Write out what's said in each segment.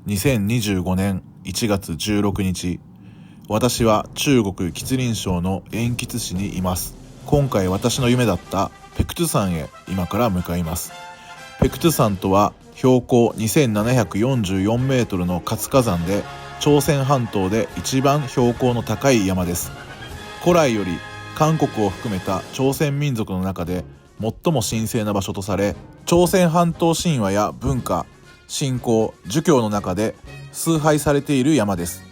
2025年1月16日、私は中国吉林省の延吉市にいます。今回私の夢だったペクトゥ山へ今から向かいます。ペクトゥ山とは標高2744メートルの活火山で、朝鮮半島で一番標高の高い山です。古来より韓国を含めた朝鮮民族の中で最も神聖な場所とされ、朝鮮半島神話や文化、信仰、儒教の中で崇拝されている山です。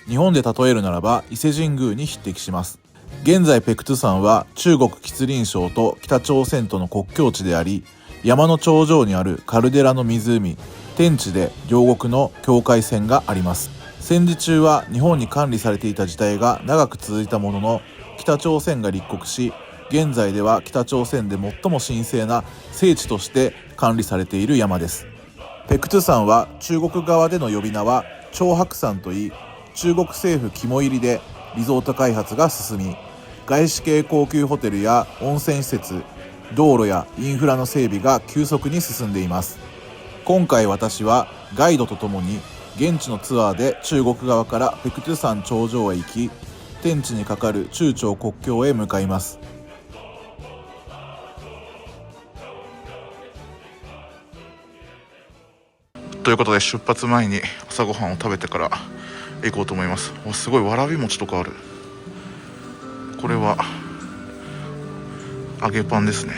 日本で例えるならば伊勢神宮に匹敵します。現在ペクトゥ山は中国吉林省と北朝鮮との国境地であり、山の頂上にあるカルデラの湖、天池で両国の境界線があります。戦時中は日本に管理されていた時代が長く続いたものの、北朝鮮が立国し、現在では北朝鮮で最も神聖な聖地として管理されている山です。ペクトゥ山は中国側での呼び名は長白山といい、中国政府肝入りでリゾート開発が進み、外資系高級ホテルや温泉施設、道路やインフラの整備が急速に進んでいます。今回私はガイドとともに現地のツアーで中国側からペクトゥ山頂上へ行き、天池に架かる中朝国境へ向かいます。ということで、出発前に朝ごはんを食べてから行こうと思います。すごいわらび餅とかある。これは揚げパンですね。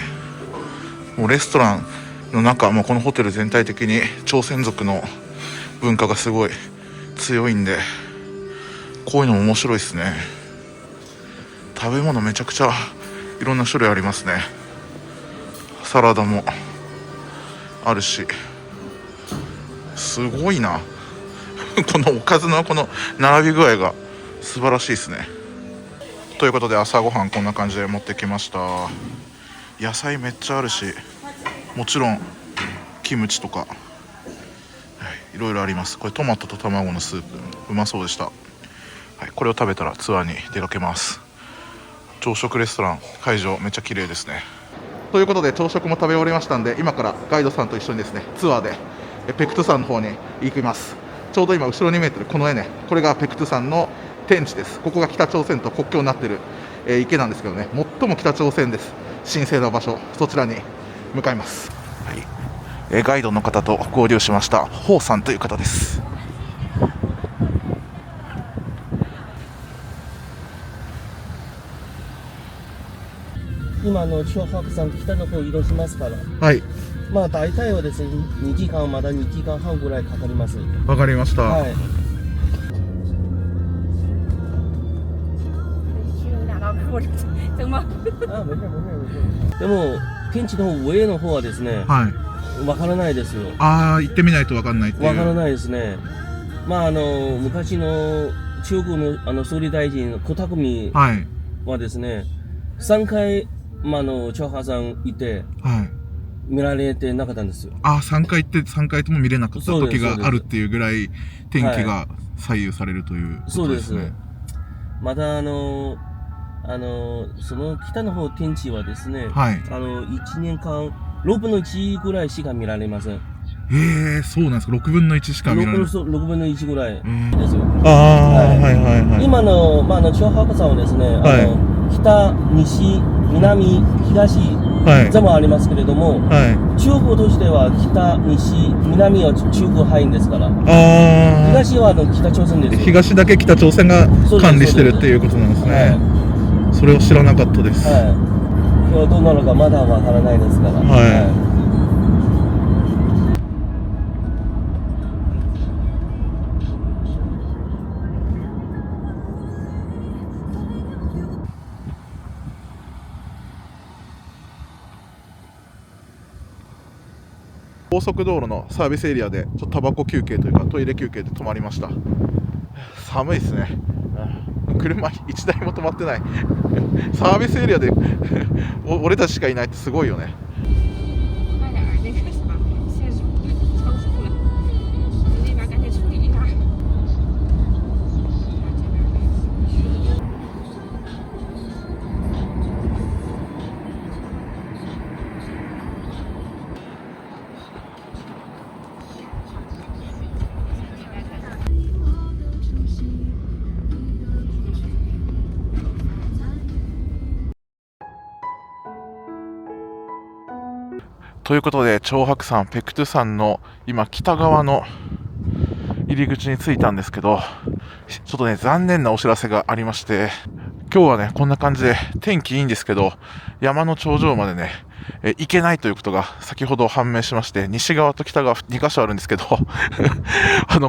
もうレストランの中、もうこのホテル全体的に朝鮮族の文化がすごい強いんで、こういうのも面白いですね。食べ物めちゃくちゃいろんな種類ありますね。サラダもあるし、すごいなこのおかずのこの並び具合が素晴らしいですね。ということで、朝ごはんこんな感じで持ってきました。野菜めっちゃあるし、もちろんキムチとか、いろいろあります。これトマトと卵のスープ、うまそうでした。これを食べたらツアーに出かけます。朝食レストラン会場めっちゃ綺麗ですね。ということで、朝食も食べ終わりましたんで、今からガイドさんと一緒にですね、ツアーでペクトゥ山の方に行きます。ちょうど今後ろに見えてるこの絵ね、これがペクトゥ山の天池です。ここが北朝鮮と国境になってる、池なんですけどね、最も北朝鮮です。神聖な場所、そちらに向かいます。ガイドの方と合流しました。ホウさんという方です。今長白山北の方移動しますから、はい、大体はですね2時間まだ2時間半ぐらいかかります。わかりました。はい、でも天池の上の方はですね、わからないですよ。行ってみないとわかんないっていう。わからないですね。昔の中国の総理大臣の江沢民はですね、3回長白山行って、見られてなかったんですよ。3回行って3回とも見れなかった時があるっていうぐらい天気が左右されるということですね。そうです。またその北の方天池はですね、1年間6分の1ぐらいしか見られません。そうなんですか。6分の1しか見られない。6分の1ぐらいですよ。今の長白山はですね、北、西、南、東、全部ありますけれども、中国としては北、西、南は中国範囲ですから、東は北朝鮮ですよ。東だけ北朝鮮が管理してるっていうことなんですね。それを知らなかったです。今日どうなのかまだわからないですから。高速道路のサービスエリアでちょっとタバコ休憩というかトイレ休憩で止まりました。寒いですね。車1台も止まってないサービスエリアで俺たちしかいないってすごいよね。ということで、長白山ペクトゥ山の今北側の入り口に着いたんですけど、ちょっとね、残念なお知らせがありまして、今日はね、こんな感じで天気いいんですけど、山の頂上までね、行けないということが先ほど判明しまして、西側と北側2カ所あるんですけどこ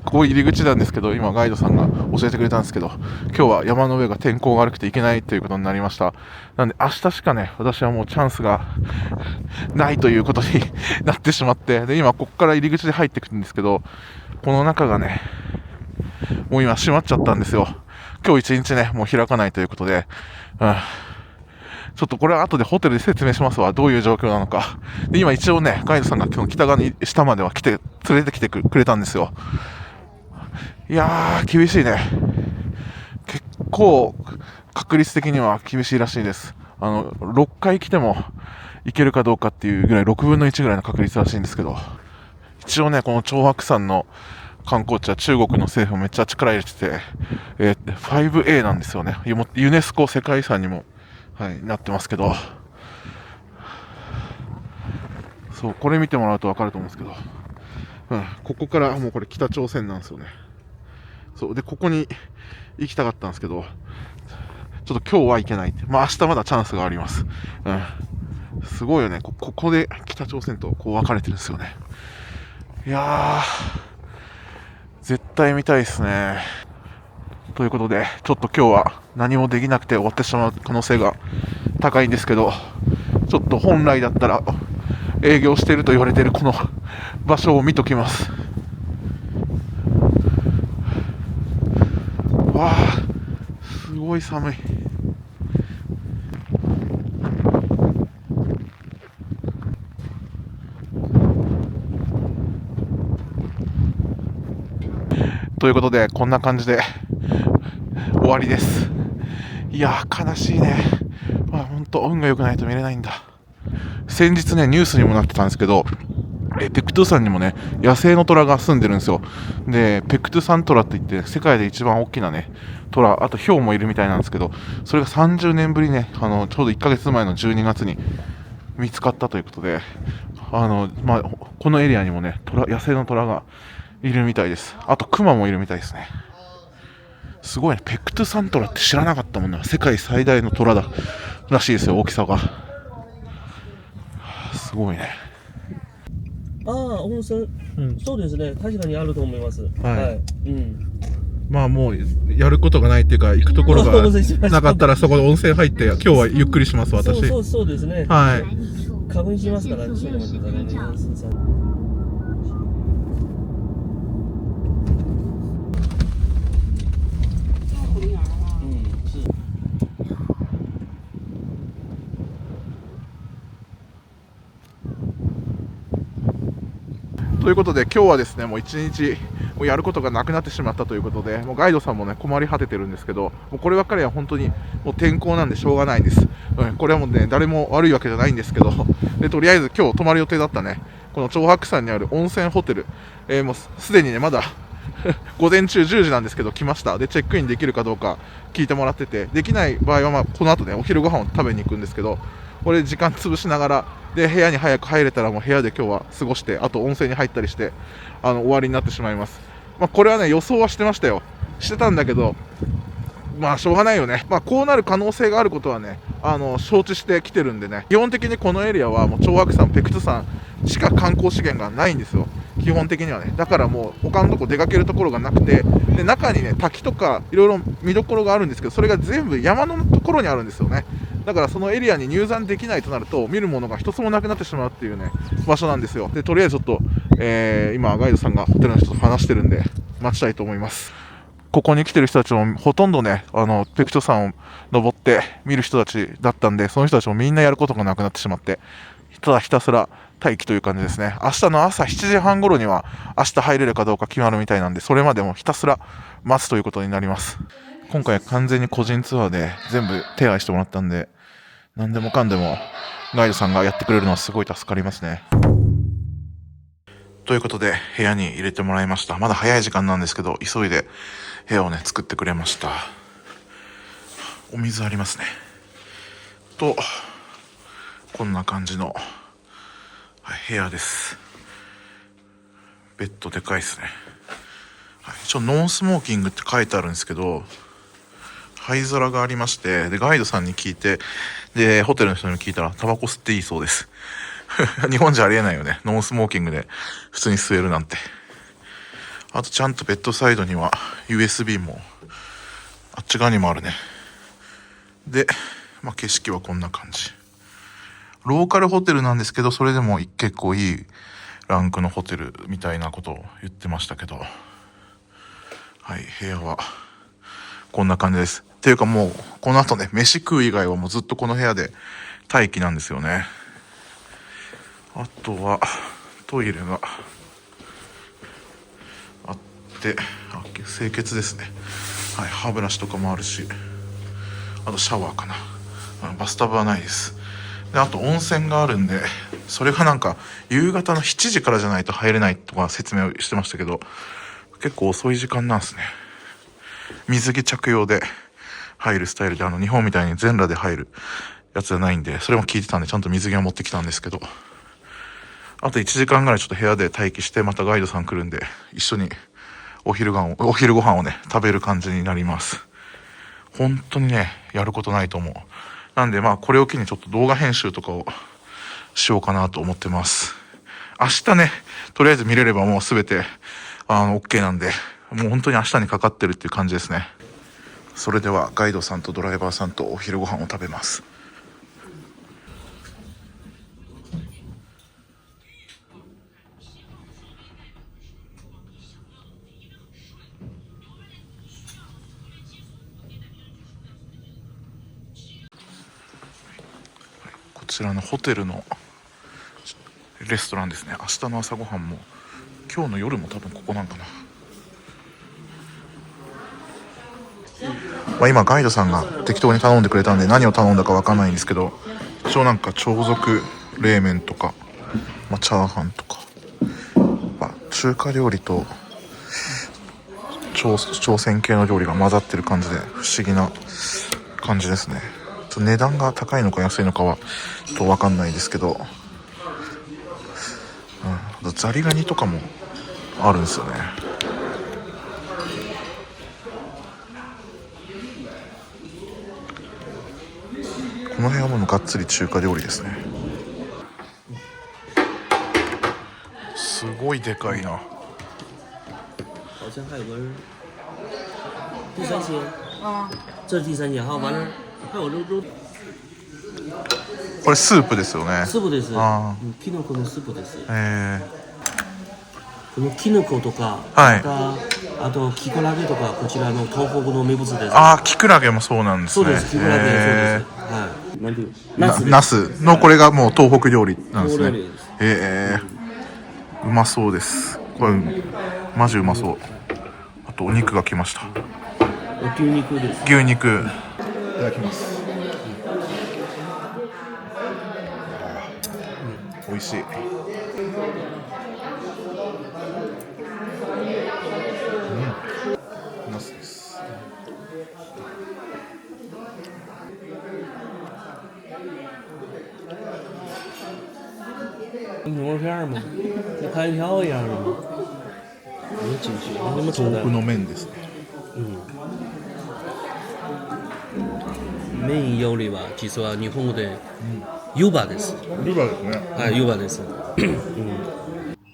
こ入り口なんですけど、今ガイドさんが教えてくれたんですけど、今日は山の上が天候が悪くて行けないということになりました。なんで明日しかね、私はもうチャンスがないということになってしまって、で今ここから入り口で入ってくるんですけど、この中がね、もう今閉まっちゃったんですよ。今日一日ね、もう開かないということで、ちょっとこれは後でホテルで説明しますわ。どういう状況なのか。で、今一応ね、ガイドさんが今日北側に、下までは連れてきてくれたんですよ。いやー、厳しいね。結構、確率的には厳しいらしいです。6回来てもいけるかどうかっていうぐらい、6分の1ぐらいの確率らしいんですけど、一応ね、この長白山の観光地は中国の政府もめっちゃ力入れてて、5A なんですよね。ユネスコ世界遺産にも、なってますけど、そう、これ見てもらうと分かると思うんですけど、ここからもうこれ北朝鮮なんですよね。そうで、ここに行きたかったんですけど、ちょっと今日は行けないって。まあ明日まだチャンスがあります。すごいよね。ここで北朝鮮とこう分かれてるんですよね。いやー、絶対見たいですね。ということで、ちょっと今日は何もできなくて終わってしまう可能性が高いんですけど、ちょっと本来だったら営業していると言われているこの場所を見ときます。わあ、すごい寒い。ということで、こんな感じで終わりです。いやー、悲しいね。本当運が良くないと見れないんだ。先日ね、ニュースにもなってたんですけど、ペクトゥ山にもね、野生の虎が住んでるんですよ。で、ペクトゥ山虎って言って、世界で一番大きなね、虎、あとヒョウもいるみたいなんですけど、それが30年ぶりね、ちょうど1ヶ月前の12月に見つかったということで、このエリアにもね、野生の虎がいるみたいです。あとクマもいるみたいですね。すごいね。ペクトゥサントラって知らなかったもんな。世界最大の虎だらしいですよ、大きさが。すごいね。温泉、そうですね。確かにあると思います。まあもうやることがないっていうか、行くところがなかったらそこで温泉入って、今日はゆっくりします、私。そうですね。はい。確認しますから、ちょっと待ってくださいね。ということで、今日はですね、もう一日もうやることがなくなってしまったということで、もうガイドさんもね、困り果ててるんですけど、もうこればっかりは本当にもう天候なんでしょうがないんです。これはもうね、誰も悪いわけじゃないんですけど、でとりあえず今日泊まる予定だったね、この長白山にある温泉ホテル、もうすでにね、まだ午前中10時なんですけど来ました。でチェックインできるかどうか聞いてもらってて、できない場合はこの後ね、お昼ご飯を食べに行くんですけど、これ時間潰しながらで部屋に早く入れたら、もう部屋で今日は過ごして、あと温泉に入ったりして終わりになってしまいます。これはね、予想はしてましたよ。してたんだけど、しょうがないよね。こうなる可能性があることはね、承知してきてるんでね、基本的にこのエリアはもう長白山、ペクトゥ山しか観光資源がないんですよ、基本的にはね。だからもう他のとこ出かけるところがなくて、で中にね、滝とかいろいろ見どころがあるんですけど、それが全部山のところにあるんですよね。だからそのエリアに入山できないとなると、見るものが一つもなくなってしまうっていうね、場所なんですよ。でとりあえずちょっと、今ガイドさんがホテルの人と話してるんで待ちたいと思います。ここに来てる人たちもほとんどね、ペクトゥ山を登って見る人たちだったんで、その人たちもみんなやることがなくなってしまって、ただひたすら待機という感じですね。明日の朝7時半頃には明日入れるかどうか決まるみたいなんで、それまでもひたすら待つということになります。今回は完全に個人ツアーで全部手配してもらったんで、何でもかんでもガイドさんがやってくれるのはすごい助かりますね。ということで部屋に入れてもらいました。まだ早い時間なんですけど、急いで部屋をね作ってくれました。お水ありますね。とこんな感じのはい、部屋です。ベッドでかいですね。はい、一応ノンスモーキングって書いてあるんですけど、灰皿がありまして、でガイドさんに聞いて、でホテルの人に聞いたらタバコ吸っていいそうです。日本じゃありえないよね、ノンスモーキングで普通に吸えるなんて。あとちゃんとベッドサイドには USB もあっち側にもあるね。で、景色はこんな感じ。ローカルホテルなんですけど、それでも結構いいランクのホテルみたいなことを言ってましたけど、はい、部屋はこんな感じです。っていうかもうこの後ね、飯食う以外はもうずっとこの部屋で待機なんですよね。あとはトイレがあって、清潔ですね。はい、歯ブラシとかもあるし、あとシャワーかな。バスタブはないです。で、あと温泉があるんで、それがなんか夕方の7時からじゃないと入れないとか説明をしてましたけど、結構遅い時間なんですね。水着着用で入るスタイルで、日本みたいに全裸で入るやつじゃないんで、それも聞いてたんでちゃんと水着を持ってきたんですけど、あと1時間ぐらいちょっと部屋で待機して、またガイドさん来るんで一緒にお昼ご飯をね食べる感じになります。本当にね、やることないと思う。なんでこれを機にちょっと動画編集とかをしようかなと思ってます。明日ね、とりあえず見れればもうすべてOK なんで、もう本当に明日にかかってるっていう感じですね。それではガイドさんとドライバーさんとお昼ご飯を食べます。こちらのホテルのレストランですね。明日の朝ごはんも今日の夜も多分ここなんかな。今ガイドさんが適当に頼んでくれたんで何を頼んだか分かんないんですけど、一応なんか朝食冷麺とか、チャーハンとか、中華料理と朝鮮系の料理が混ざってる感じで不思議な感じですね。値段が高いのか安いのかはちょっと分かんないですけど、ザリガニとかもあるんですよね。この辺はもうがっつり中華料理ですね。すごいでかいな。好像还有个第三鲜啊，这是第三鲜，还有完了，还有肉。これスープですよね。スープです。キノコのスープです。このキノコとか、はい、あとキクラゲとか、こちらの東北の名物です。キクラゲもそうなんですね。そうです、キクラゲそうです。はい。なんていうナスのこれがもう東北料理なんですね。うまそうです。これマジうまそう。あとお肉が来ました。牛肉です。牛肉。いただきます。美味しい。ナスです。牛肉片吗？跟开票一样的吗？没进去，那么豆腐の麺ですね。麺よりは実は日本語で湯葉です。湯葉ですね。はい、湯葉です。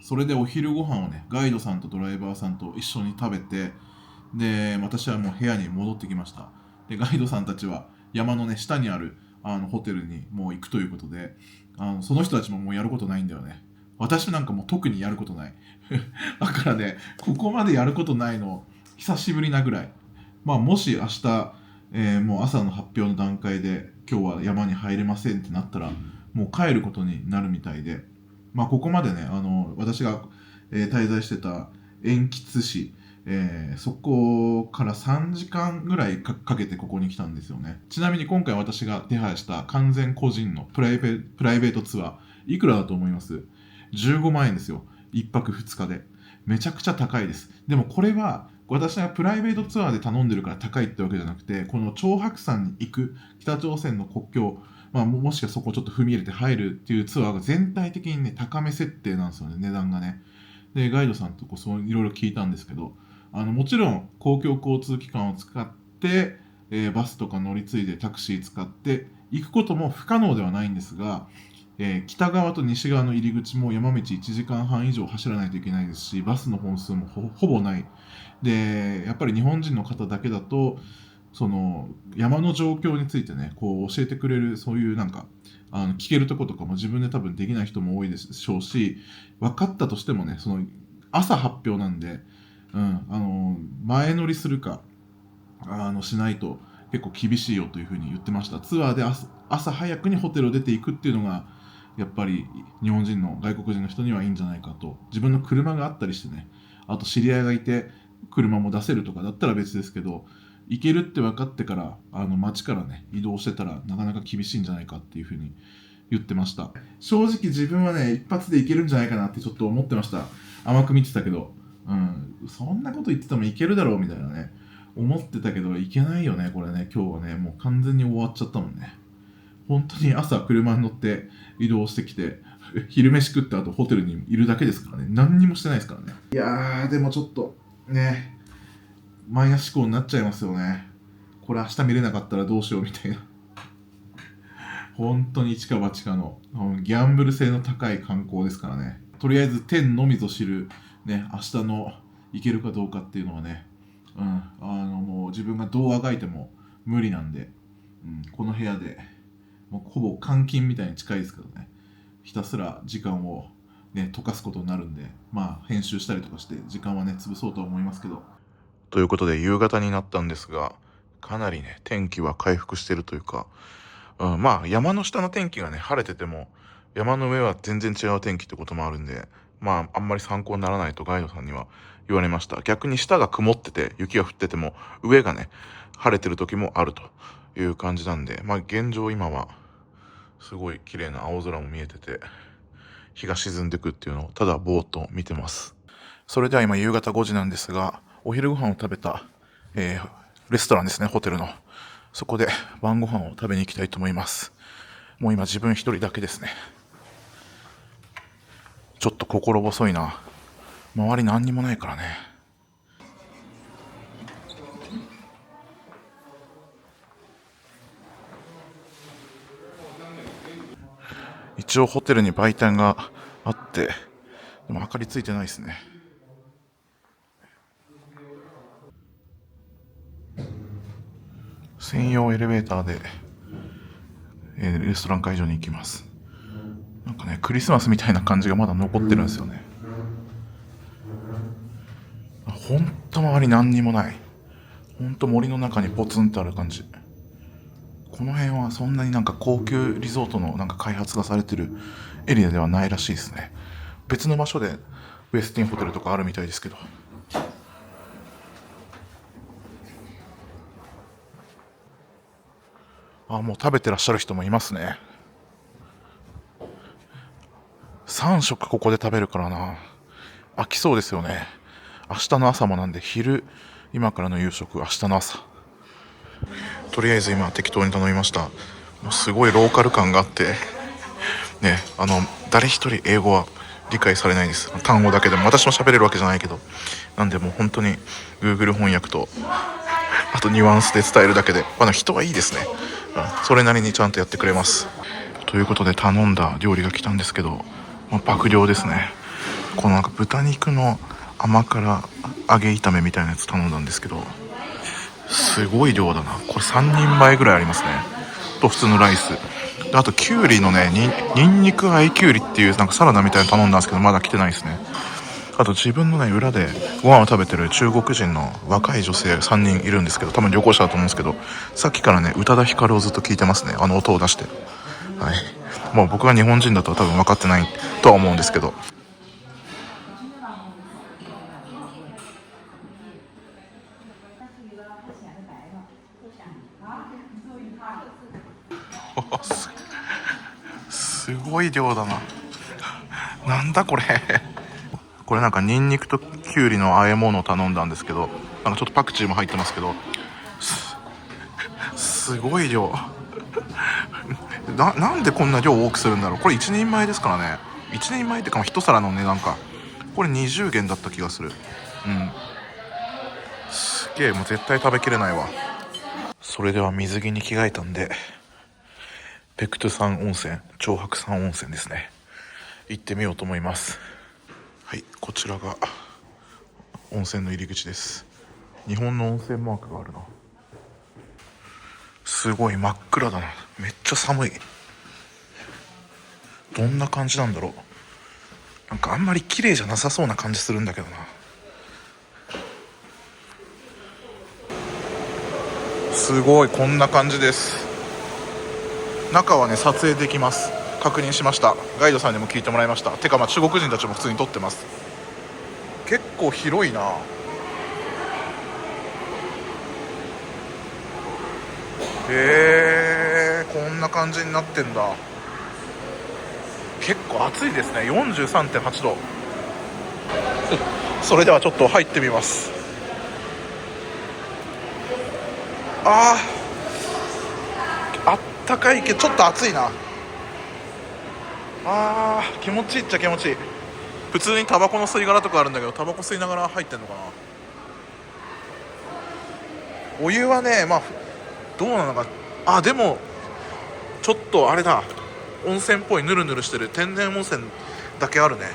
それでお昼ご飯をね、ガイドさんとドライバーさんと一緒に食べて、で私はもう部屋に戻ってきました。でガイドさんたちは山のね下にあるホテルにもう行くということで、その人たちももうやることないんだよね。私なんかもう特にやることないだからね、ここまでやることないの久しぶりなぐらい。もし明日、もう朝の発表の段階で今日は山に入れませんってなったらもう帰ることになるみたいで、ここまでね私が、滞在してた塩吉市、そこから3時間ぐらいかけてここに来たんですよね。ちなみに今回私が手配した完全個人のプライベートツアーいくらだと思います？ 15 万円ですよ。1泊2日で。めちゃくちゃ高いです。でもこれは私がプライベートツアーで頼んでるから高いってわけじゃなくて、この長白山に行く北朝鮮の国境もしかそこちょっと踏み入れて入るっていうツアーが全体的にね、高め設定なんですよね、値段がね。で、ガイドさんといろいろ聞いたんですけど、もちろん公共交通機関を使って、バスとか乗り継いでタクシー使って行くことも不可能ではないんですが、北側と西側の入り口も山道1時間半以上走らないといけないですし、バスの本数もほぼない。で、やっぱり日本人の方だけだと、その山の状況についてね、こう教えてくれる、そういうなんか聞けるとことかも自分で多分できない人も多いでしょうし、分かったとしてもね、その朝発表なんで、前乗りするかしないと結構厳しいよというふうに言ってました。ツアーで朝早くにホテルを出ていくっていうのがやっぱり日本人の外国人の人にはいいんじゃないかと。自分の車があったりしてね、あと知り合いがいて車も出せるとかだったら別ですけど、行けるって分かってから街からね移動してたらなかなか厳しいんじゃないかっていうふうに言ってました。正直自分はね、一発で行けるんじゃないかなってちょっと思ってました。甘く見てたけど、そんなこと言っててもいけるだろうみたいなね思ってたけど、いけないよねこれね。今日はねもう完全に終わっちゃったもんね。本当に朝車に乗って移動してきて昼飯食ってあとホテルにいるだけですからね。何にもしてないですからね。いやーでもちょっとねマイナス思考になっちゃいますよね。これ明日見れなかったらどうしようみたいな本当に一か八かのギャンブル性の高い観光ですからね。とりあえず天のみぞ知るね、明日の行けるかどうかっていうのはね、もう自分がどうあがいても無理なんで、この部屋でもうほぼ監禁みたいに近いですけどね、ひたすら時間をね溶かすことになるんで、編集したりとかして時間はね潰そうとは思いますけど。ということで夕方になったんですが、かなりね天気は回復してるというか、山の下の天気がね晴れてても山の上は全然違う天気ってこともあるんで、あんまり参考にならないとガイドさんには言われました。逆に下が曇ってて雪が降ってても上がね晴れてる時もあるという感じなんで、現状今はすごい綺麗な青空も見えてて、日が沈んでくっていうのをただぼーっと見てます。それでは今夕方5時なんですが、お昼ご飯を食べた、レストランですね、ホテルの。そこで晩ご飯を食べに行きたいと思います。もう今自分一人だけですね。ちょっと心細いな。周り何にもないからね。一応ホテルに売店があって、でも明かりついてないですね。専用エレベーターで、レストラン会場に行きます。なんかね、クリスマスみたいな感じがまだ残ってるんですよね。ほんと周り何にもない。ほんと森の中にポツンとある感じ。この辺はそんなになんか高級リゾートのなんか開発がされてるエリアではないらしいですね。別の場所でウェスティンホテルとかあるみたいですけど。もう食べてらっしゃる人もいますね。3食ここで食べるからな。飽きそうですよね。明日の朝もなんで、今からの夕食、明日の朝。とりあえず今適当に頼みました。もうすごいローカル感があってね、誰一人英語は理解されないです。単語だけでも。私も喋れるわけじゃないけど、なんでもう本当に Google 翻訳とあとニュアンスで伝えるだけで、人はいいですね。それなりにちゃんとやってくれます。ということで頼んだ料理が来たんですけど、爆量ですね。このなんか豚肉の甘辛揚げ炒めみたいなやつ頼んだんですけど、すごい量だな。これ3人前ぐらいありますね。と普通のライスで、あときゅうりのね、にんにくあえきゅうりっていうなんかサラダみたいなの頼んだんですけど、まだ来てないですね。あと自分のね裏でご飯を食べてる中国人の若い女性3人いるんですけど、多分旅行者だと思うんですけど、さっきからね宇多田ヒカルをずっと聞いてますね。音を出して。はい。もう僕が日本人だと多分分かってないとは思うんですけど。すごい量だな。なんだこれ。これなんかニンニクとキュウリの和え物を頼んだんですけど、なんかちょっとパクチーも入ってますけど、すごい量。なんでこんな量多くするんだろう。これ1人前ですからね。1人前ってか1皿の値段か。これ20元だった気がする。すげえ、もう絶対食べきれないわ。それでは水着に着替えたんで、ペクトゥ山温泉、長白山温泉ですね、行ってみようと思います。はい、こちらが温泉の入り口です。日本の温泉マークがあるな。すごい真っ暗だな。めっちゃ寒い。どんな感じなんだろう。なんかあんまり綺麗じゃなさそうな感じするんだけどな。すごい、こんな感じです。中はね、撮影できます。確認しました。ガイドさんにも聞いてもらいました。てか中国人たちも普通に撮ってます。結構広いな。こんな感じになってんだ。結構暑いですね。43.8 度。それではちょっと入ってみます。あったかいけどちょっと暑いな。気持ちいいっちゃ気持ちいい。普通にタバコの吸い殻とかあるんだけど、タバコ吸いながら入ってんのかな。お湯はね、どうなのか。でもちょっとあれだ、温泉っぽいヌルヌルしてる天然温泉だけあるね。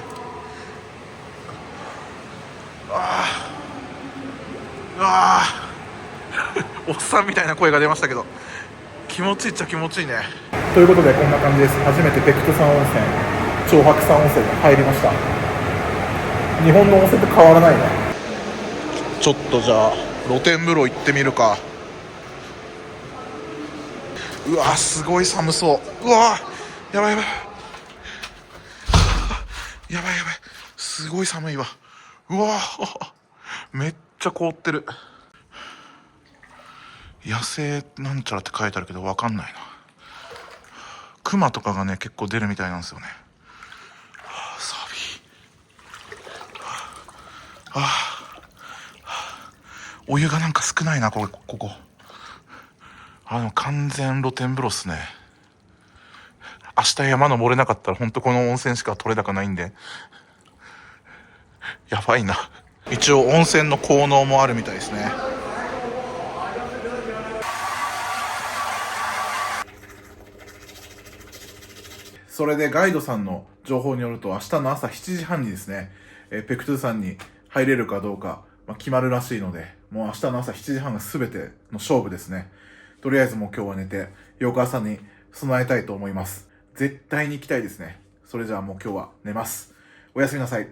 おっさんみたいな声が出ましたけど、気持ちいいっちゃ気持ちいいね。ということでこんな感じです。初めてペクトゥ山温泉、長白山温泉に入りました。日本の温泉と変わらないね。ちょっとじゃあ露天風呂行ってみるか。うわすごい寒そう。うわやばいやばいやばいやばい、すごい寒いわ。うわめっちゃ凍ってる。野生なんちゃらって書いてあるけど分かんないな。クマとかがね結構出るみたいなんですよね。寒い。お湯がなんか少ないな、ここ。でも完全露天風呂っすね。明日山登れなかったらほんとこの温泉しか取れ高ないんで、やばいな。一応温泉の効能もあるみたいですね。それでガイドさんの情報によると、明日の朝7時半にですね、ペクトゥ山に入れるかどうか、決まるらしいので、もう明日の朝7時半が全ての勝負ですね。とりあえずもう今日は寝て、翌朝に備えたいと思います。絶対に行きたいですね。それじゃあもう今日は寝ます。おやすみなさい。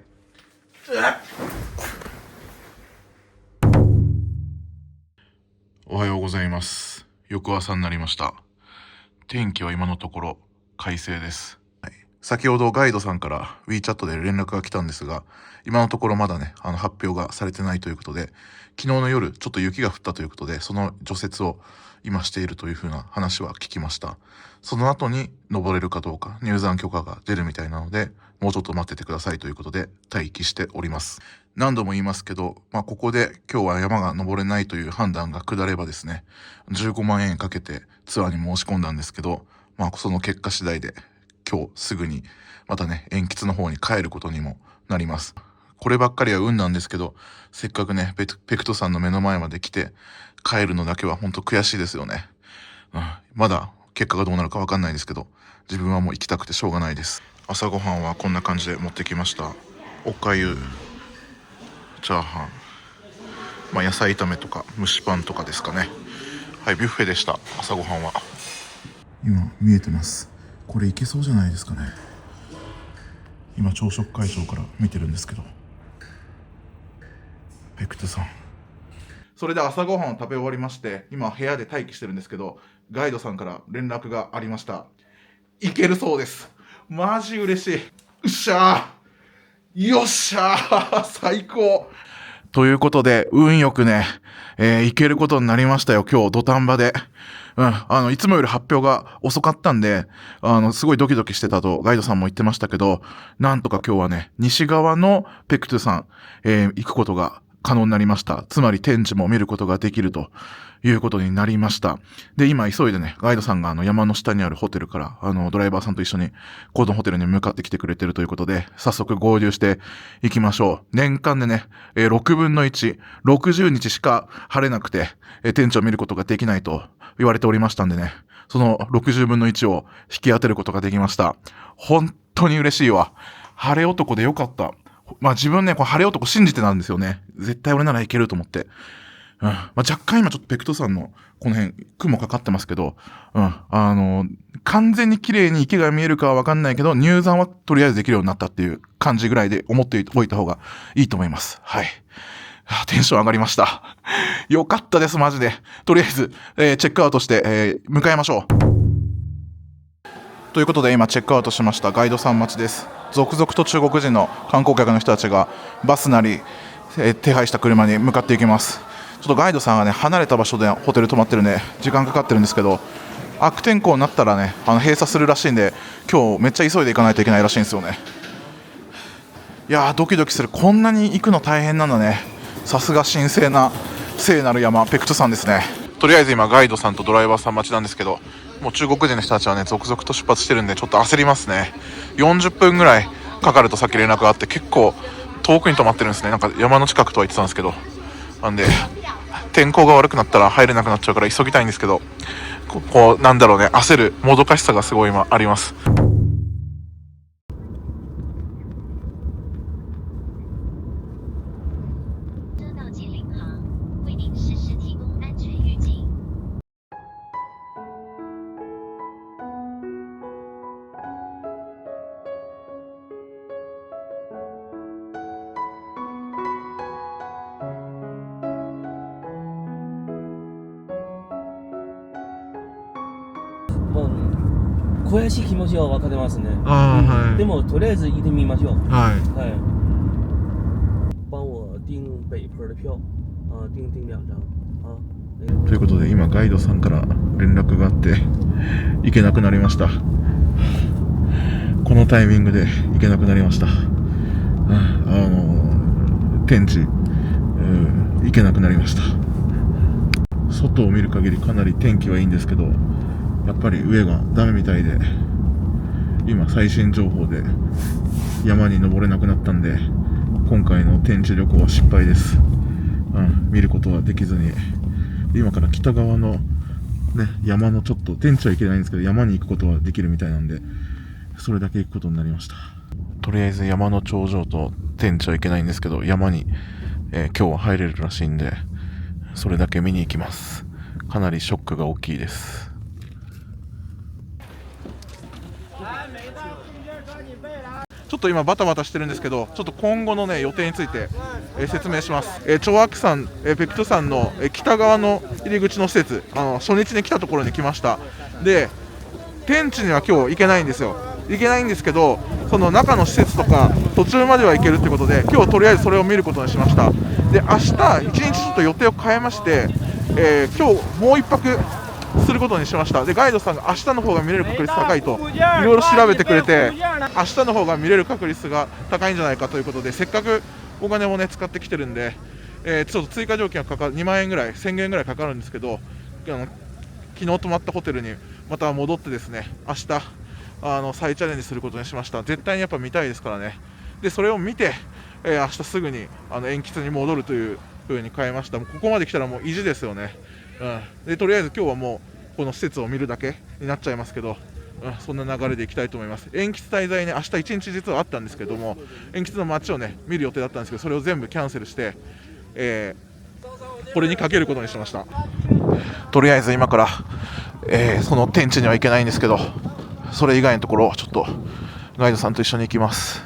おはようございます。翌朝になりました。天気は今のところ快晴です。先ほどガイドさんから WeChat で連絡が来たんですが、今のところまだね、発表がされてないということで、昨日の夜ちょっと雪が降ったということで、その除雪を今しているというふうな話は聞きました。その後に登れるかどうか入山許可が出るみたいなので、もうちょっと待っててくださいということで待機しております。何度も言いますけど、ここで今日は山が登れないという判断が下ればですね、15万円かけてツアーに申し込んだんですけど、その結果次第で今日すぐにまたね、鉛筆の方に帰ることにもなります。こればっかりは運なんですけど、せっかくね、ペクトさんの目の前まで来て帰るのだけは本当悔しいですよね。まだ結果がどうなるかわかんないですけど、自分はもう行きたくてしょうがないです。朝ごはんはこんな感じで持ってきました。おかゆ、チャーハン、野菜炒めとか蒸しパンとかですかね。はい、ビュッフェでした。朝ごはんは今見えてます。これいけそうじゃないですかね。今朝食会場から見てるんですけど、ペクトゥさん。それで朝ごはんを食べ終わりまして、今部屋で待機してるんですけど、ガイドさんから連絡がありました。いけるそうです。マジ嬉しい。うっしゃー、よっしゃー、最高。ということで運よくね、行けることになりましたよ。今日土壇場で。いつもより発表が遅かったんで、すごいドキドキしてたとガイドさんも言ってましたけど、なんとか今日はね、西側のペクトゥ山、行くことが可能になりました。つまり天地も見ることができるということになりました。で、今急いでね、ガイドさんが山の下にあるホテルから、ドライバーさんと一緒にこのホテルに向かってきてくれてるということで、早速合流していきましょう。年間でね、6分の1、60日しか晴れなくて、天地を見ることができないと言われておりましたんでね、その60分の1を引き当てることができました。本当に嬉しいわ。晴れ男でよかった。まあ自分ね、これ晴れ男信じてなんですよね。絶対俺ならいけると思って。まあ、若干今ちょっとペクト山のこの辺雲かかってますけど、完全に綺麗に池が見えるかはわかんないけど、入山はとりあえずできるようになったっていう感じぐらいで思っておいた方がいいと思います。はい。テンション上がりました。よかったです、マジで。とりあえず、チェックアウトして、向かいましょう。ということで今チェックアウトしましたガイドさん待ちです。続々と中国人の観光客の人たちがバスなり、手配した車に向かっていきます。ちょっとガイドさんがね離れた場所でホテル泊まってるんで時間かかってるんですけど、悪天候になったらね閉鎖するらしいんで、今日めっちゃ急いで行かないといけないらしいんですよね。いやードキドキする。こんなに行くの大変なんだね。さすが神聖な聖なる山ペクト山ですね。とりあえず今ガイドさんとドライバーさん待ちなんですけど、もう中国人の人たちはね続々と出発してるんでちょっと焦りますね。40分ぐらいかかるとさっき連絡があって、結構遠くに泊まってるんですね。なんか山の近くとは言ってたんですけど、なんで天候が悪くなったら入れなくなっちゃうから急ぎたいんですけど、こうなんだろうね、焦るもどかしさがすごい今あります。悔しい気持ちは分かってますね。はい。でもとりあえず行ってみましょう。はい。はい。帮我订北坡的票，订2张。ということで今ガイドさんから連絡があって行けなくなりました。このタイミングで行けなくなりました。天地、行けなくなりました。外を見る限りかなり天気はいいんですけど、やっぱり上がダメみたいで、今最新情報で山に登れなくなったんで、今回の天地旅行は失敗です。見ることはできずに、今から北側のね山のちょっと天地は行けないんですけど山に行くことはできるみたいなんで、それだけ行くことになりました。とりあえず山の頂上と天地は行けないんですけど、山に、今日は入れるらしいんで、それだけ見に行きます。かなりショックが大きいです。ちょっと今バタバタしてるんですけど、ちょっと今後のね予定について、説明します。長白山、ペクト山の、北側の入り口の施設、初日に来たところに来ました。で、天地には今日行けないんですよ。行けないんですけど、その中の施設とか途中までは行けるってことで、今日とりあえずそれを見ることにしました。で、明日1日ちょっと予定を変えまして、今日もう1泊することにしました。で、ガイドさんが明日の方が見れる確率高いといろいろ調べてくれて、明日の方が見れる確率が高いんじゃないかということで、せっかくお金もね使ってきてるんで、ちょっと追加料金がかかる、2万円ぐらい1000円ぐらいかかるんですけど、昨日泊まったホテルにまた戻ってですね、明日再チャレンジすることにしました。絶対にやっぱ見たいですからね。でそれを見て、明日すぐに鉛筆に戻るという風に変えました。もうここまで来たらもう意地ですよね。でとりあえず今日はもうこの施設を見るだけになっちゃいますけど、そんな流れでいきたいと思います。鉛筆滞在ね、明日1日実はあったんですけども、鉛筆の街をね見る予定だったんですけど、それを全部キャンセルして、これにかけることにしました。とりあえず今から、その天地には行けないんですけど、それ以外のところちょっとガイドさんと一緒に行きます。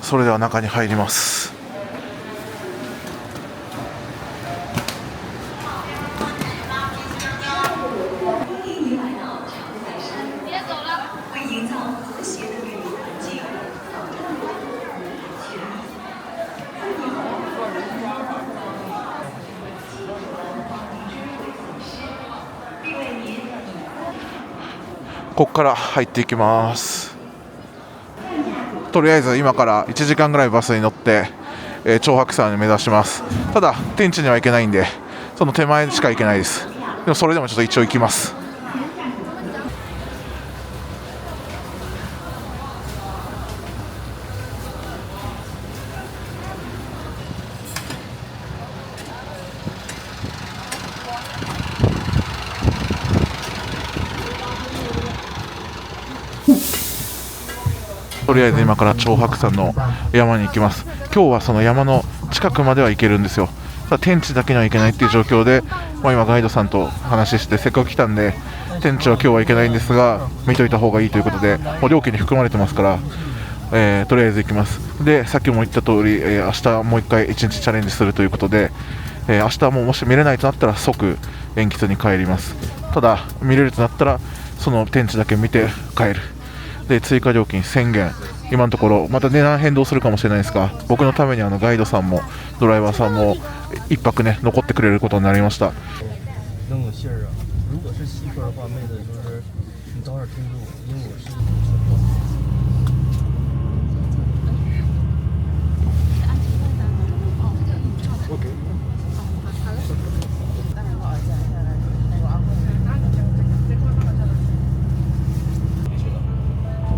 それでは中に入ります。ここから入っていきます。とりあえず今から1時間ぐらいバスに乗って、長白山を目指します。ただ天地には行けないんで、その手前しか行けないです。でもそれでもちょっと一応行きます。とりあえず今から長白山の山に行きます。今日はその山の近くまでは行けるんですよ。ただ天地だけには行けないっていう状況で、今ガイドさんと話して、せっかく来たんで天地は今日は行けないんですが見といた方がいいということで、もう料金に含まれてますから、とりあえず行きます。でさっきも言った通り、明日もう一回1日チャレンジするということで、明日ももし見れないとなったら即延吉に帰ります。ただ見れるとなったらその天地だけ見て帰る。で追加料金1000元、今のところまた値段変動するかもしれないですが、僕のためにガイドさんもドライバーさんも1泊ね残ってくれることになりました。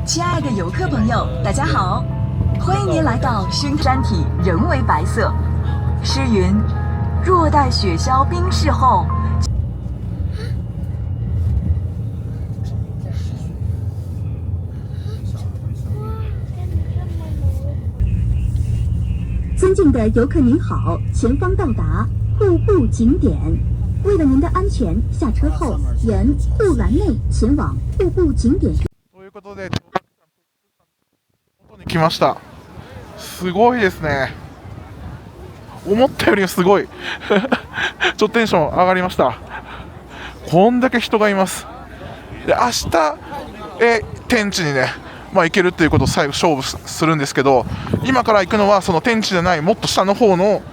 亲爱的游客朋友，大家好，欢迎您来到深山体仍为白色。诗云：若待雪消冰释后。尊敬的游客您好，前方到达户部景点。为了您的安全，下车后沿护栏内前往户部景点。ということで来ました。すごいですね。思ったよりすごいちょっとテンション上がりました。こんだけ人がいます。で明日天地にね、行けるっていうことを最後勝負するんですけど、今から行くのはその天地じゃないもっと下の方の、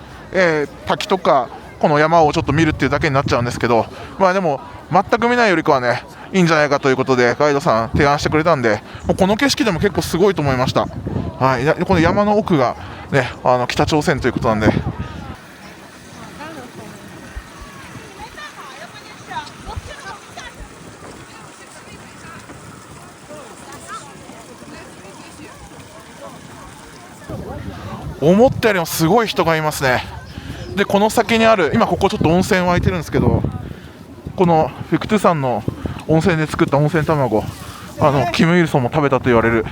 滝とかこの山をちょっと見るっていうだけになっちゃうんですけど、でも全く見ないよりかはねいいんじゃないかということでガイドさん提案してくれたんで、もうこの景色でも結構すごいと思いました。はい、この山の奥がね北朝鮮ということなんで。思ったよりもすごい人がいますね。でこの先にある、今ここちょっと温泉湧いてるんですけど、このペクトゥ山の温泉で作った温泉卵、キム・イルソンも食べたと言われる、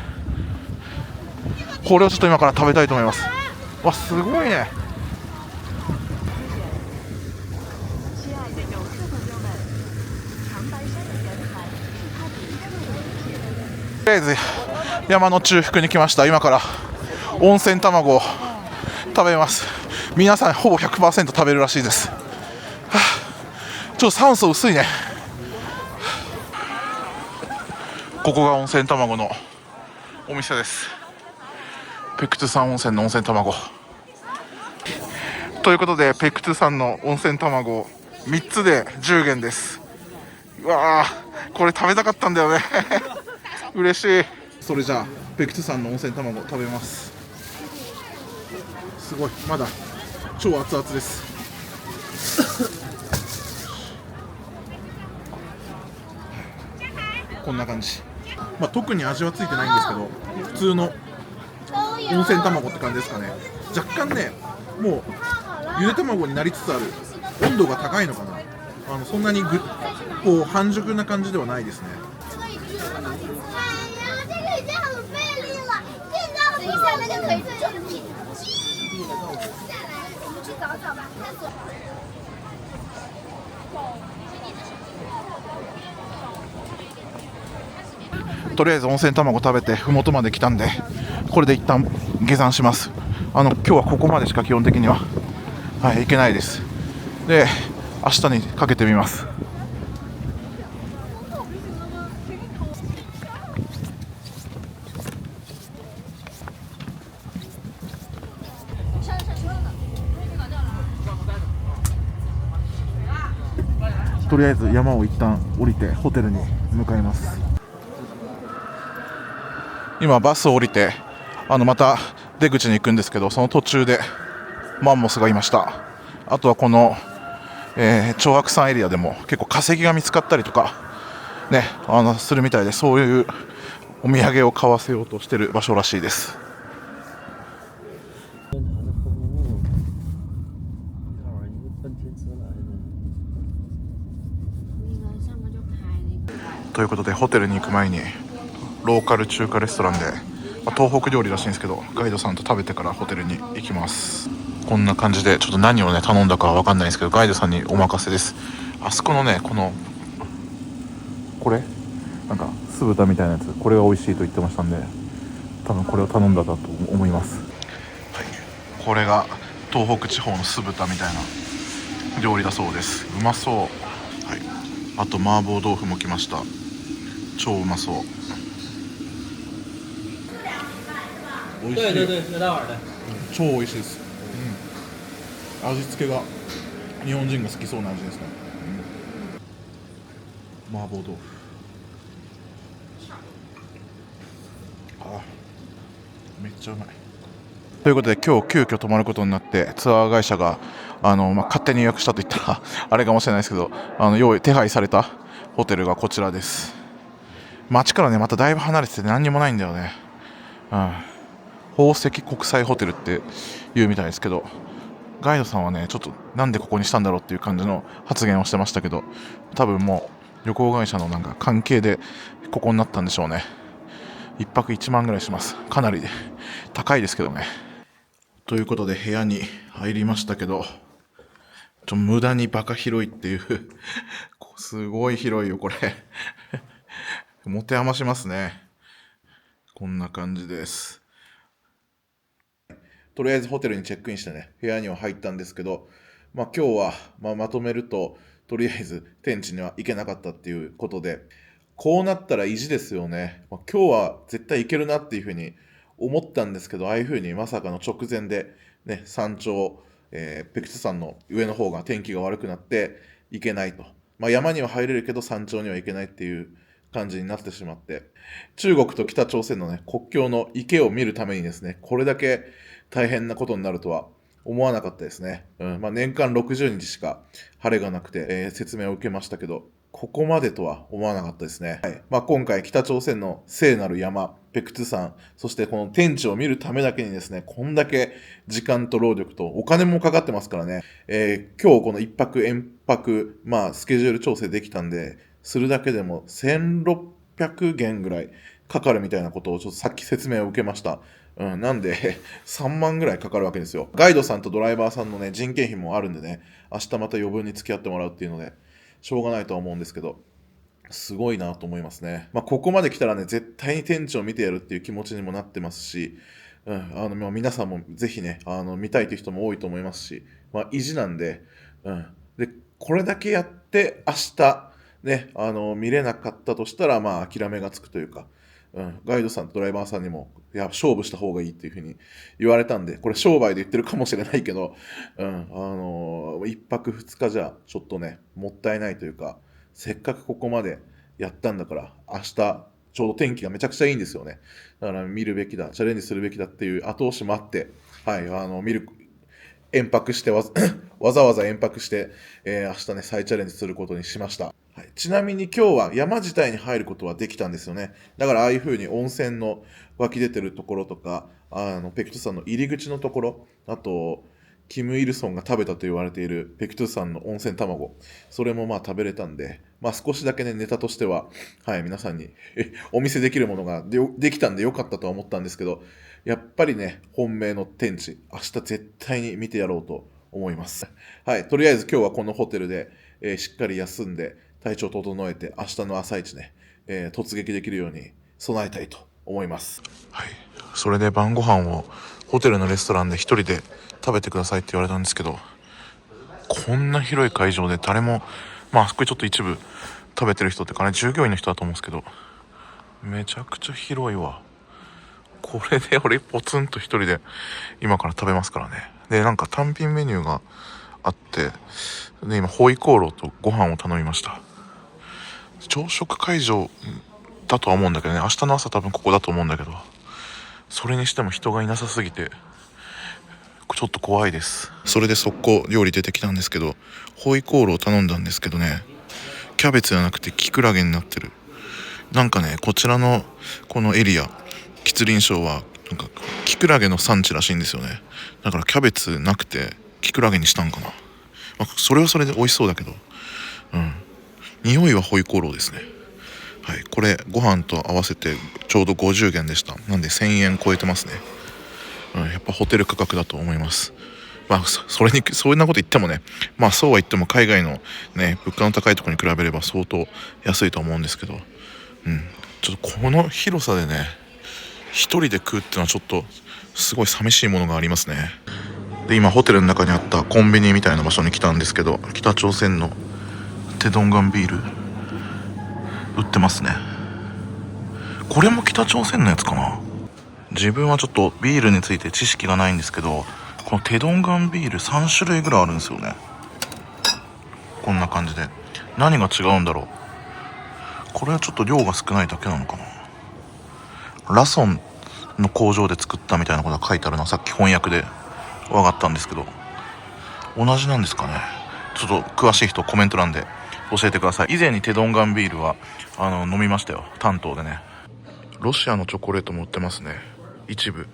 これをちょっと今から食べたいと思います。わ、すごいね。とりあえず山の中腹に来ました。今から温泉卵を食べます。皆さんほぼ 100% 食べるらしいです。ちょっと酸素薄いね。ここが温泉卵のお店です。ペクトゥ山温泉の温泉卵ということで、ペクトゥ山の温泉卵3つで10元です。うわー、これ食べたかったんだよね嬉しい。それじゃあペクトゥ山の温泉卵食べます。すごい、まだ超熱々ですこんな感じ。特に味はついてないんですけど、普通の温泉卵って感じですかね。若干ね、もうゆで卵になりつつある。温度が高いのかな。そんなにこう半熟な感じではないですね。とりあえず温泉卵食べて麓まで来たんで、これで一旦下山します。今日はここまでしか基本的には、行けないです。で明日にかけてみます。とりあえず山を一旦降りてホテルに向かいます。今バスを降りてまた出口に行くんですけど、その途中でマンモスがいました。あとはこの、長白山エリアでも結構化石が見つかったりとかね、するみたいで、そういうお土産を買わせようとしてる場所らしいです。ということでホテルに行く前にローカル中華レストランで、東北料理らしいんですけど、ガイドさんと食べてからホテルに行きます。こんな感じでちょっと何をね頼んだかは分かんないんですけど、ガイドさんにお任せです。あそこのね、これなんか酢豚みたいなやつ、これが美味しいと言ってましたんで、多分これを頼んだと思います。はい、これが東北地方の酢豚みたいな料理だそうです。うまそう。はい、あと麻婆豆腐も来ました。超うまそう。美味しい。超美味しいです。味付けが日本人が好きそうな味ですね。麻婆豆腐。めっちゃうまい。ということで今日急遽泊まることになって、ツアー会社が勝手に予約したといったらあれかもしれないですけど、手配されたホテルがこちらです。街からねまただいぶ離れてて何にもないんだよね。宝石国際ホテルって言うみたいですけど、ガイドさんはねちょっとなんでここにしたんだろうっていう感じの発言をしてましたけど、多分もう旅行会社のなんか関係でここになったんでしょうね。1泊1万ぐらいします。かなり高いですけどね。ということで部屋に入りましたけど、無駄にバカ広いっていうすごい広いよこれ持て余しますね。こんな感じです。とりあえずホテルにチェックインしてね、部屋には入ったんですけど、今日は、まとめると、とりあえず天地には行けなかったっていうことで、こうなったら意地ですよね。今日は絶対行けるなっていうふうに思ったんですけど、ああいうふうにまさかの直前で、ね、山頂、ペクトゥ山の上の方が天気が悪くなって行けないと。山には入れるけど山頂には行けないっていう感じになってしまって、中国と北朝鮮のね、国境の池を見るためにですね、これだけ大変なことになるとは思わなかったですね。年間60日しか晴れがなくて、説明を受けましたけど、ここまでとは思わなかったですね。今回北朝鮮の聖なる山、ペクトゥ山、そしてこの天地を見るためだけにですね、こんだけ時間と労力とお金もかかってますからね。今日この一泊延泊、スケジュール調整できたんで、するだけでも1600元ぐらいかかるみたいなことをちょっとさっき説明を受けました。なんで3万ぐらいかかるわけですよ。ガイドさんとドライバーさんのね、人件費もあるんでね、明日また余分に付き合ってもらうっていうので、しょうがないとは思うんですけど、すごいなと思いますね。ここまで来たらね、絶対に天地を見てやるっていう気持ちにもなってますし、皆さんもぜひね、見たいという人も多いと思いますし、意地なんで、で、これだけやって明日、ね、見れなかったとしたら、諦めがつくというか、ガイドさんとドライバーさんにも、いや、勝負した方がいいっていうふうに言われたんで、これ商売で言ってるかもしれないけど、一泊二日じゃちょっとね、もったいないというか、せっかくここまでやったんだから、明日、ちょうど天気がめちゃくちゃいいんですよね。だから見るべきだ、チャレンジするべきだっていう後押しもあって、はい、延泊してわざわざ延泊して、明日ね、再チャレンジすることにしました。はい、ちなみに今日は山自体に入ることはできたんですよね。だからああいう風に温泉の湧き出てるところとか、ペクトゥ山の入り口のところ、あと、キム・イルソンが食べたと言われているペクトゥ山の温泉卵、それも食べれたんで、少しだけね、ネタとしては、はい、皆さんにお見せできるものができたんでよかったとは思ったんですけど、やっぱりね、本命の天地、明日絶対に見てやろうと思います。はい、とりあえず今日はこのホテルで、しっかり休んで、体調整えて、明日の朝一ね、突撃できるように備えたいと思います。はい、それで晩ご飯をホテルのレストランで一人で食べてくださいって言われたんですけど、こんな広い会場で誰も、あそこにちょっと一部食べてる人ってかね、従業員の人だと思うんですけど、めちゃくちゃ広いわ。これで俺ポツンと一人で今から食べますからね。で、なんか単品メニューがあって、で今ホイコーローとご飯を頼みました。朝食会場だとは思うんだけどね。明日の朝多分ここだと思うんだけど、それにしても人がいなさすぎてちょっと怖いです。それで速攻料理出てきたんですけど、ホイコーローを頼んだんですけどね、キャベツじゃなくてキクラゲになってる。なんかね、こちらのこのエリア、吉林省はなんかキクラゲの産地らしいんですよね。だからキャベツなくてキクラゲにしたんかな。それはそれで美味しそうだけど、匂いはホイコーローですね。はい、これご飯と合わせてちょうど50元でした。なんで1000円超えてますね。やっぱホテル価格だと思います。そんなこと言ってもね、そうは言っても海外のね、物価の高いところに比べれば相当安いと思うんですけど、ちょっとこの広さでね、一人で食うってのはちょっとすごい寂しいものがありますね。で、今ホテルの中にあったコンビニみたいな場所に来たんですけど、北朝鮮のテドンガンビール売ってますね。これも北朝鮮のやつかな。自分はちょっとビールについて知識がないんですけど、このテドンガンビール3種類ぐらいあるんですよね。こんな感じで。何が違うんだろう。これはちょっと量が少ないだけなのかな。ラソンの工場で作ったみたいなことが書いてあるのはさっき翻訳で分かったんですけど、同じなんですかね。ちょっと詳しい人コメント欄で教えてください。以前にテドンガンビールは飲みましたよ、担当でね。ロシアのチョコレートも売ってますね、一部。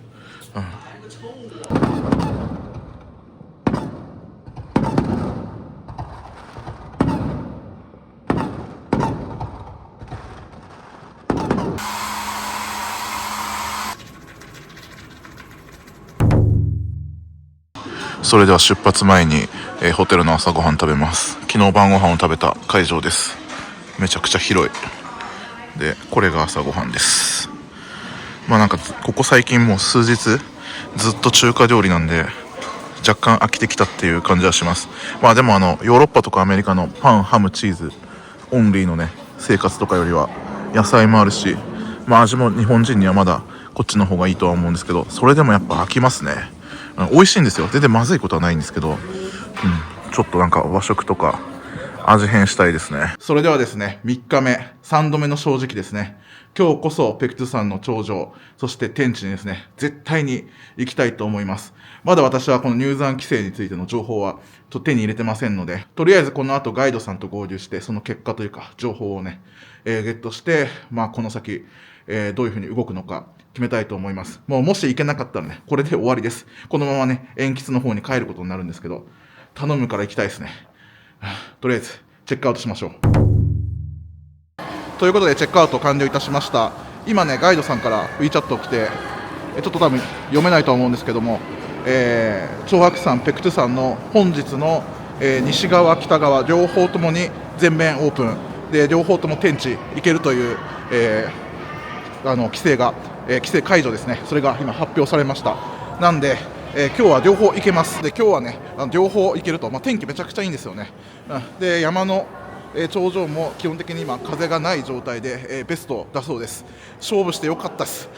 それでは出発前に、ホテルの朝ごはん食べます。昨日晩ご飯を食べた会場です。めちゃくちゃ広い。で、これが朝ごはんです。なんかここ最近もう数日ずっと中華料理なんで若干飽きてきたっていう感じはします。でもヨーロッパとかアメリカのパン、ハム、チーズオンリーのね生活とかよりは野菜もあるし、味も日本人にはまだこっちの方がいいとは思うんですけど、それでもやっぱ飽きますね。美味しいんですよ。全然まずいことはないんですけど、ちょっとなんか和食とか味変したいですね。それではですね、3日目3度目の正直ですね。今日こそペクトゥ山の頂上、そして天地にですね、絶対に行きたいと思います。まだ私はこの入山規制についての情報は手に入れてませんので、とりあえずこの後ガイドさんと合流して、その結果というか情報をね、ゲットして、この先、どういうふうに動くのか決めたいと思います。もし行けなかったらね、これで終わりです。このままね、延吉の方に帰ることになるんですけど、頼むから行きたいですね。とりあえずチェックアウトしましょう。ということでチェックアウト完了いたしました。今ね、ガイドさんから WeChat 来て、ちょっと多分読めないと思うんですけども、長白山、ペクトゥ山の本日の、西側、北側両方ともに全面オープンで、両方とも天地行けるという、規制解除ですね。それが今発表されました。なんで、今日は両方行けます。で、今日はね、両方行けると、天気めちゃくちゃいいんですよね。で、山の頂上も基本的に今風がない状態で、ベストだそうです。勝負してよかったです。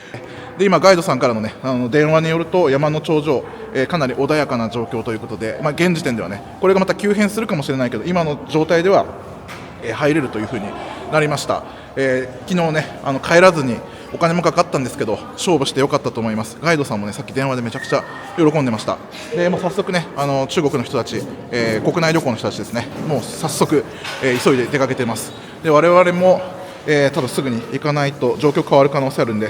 で、今ガイドさんからのね、電話によると山の頂上、かなり穏やかな状況ということで、現時点ではね、これがまた急変するかもしれないけど、今の状態では、入れるというふうになりました。昨日ね、帰らずにお金もかかったんですけど、勝負してよかったと思います。ガイドさんもね、さっき電話でめちゃくちゃ喜んでました。で、もう早速ね、中国の人たち、国内旅行の人たちですね、もう早速、急いで出かけてます。で、我々も、多分すぐに行かないと状況変わる可能性あるんで、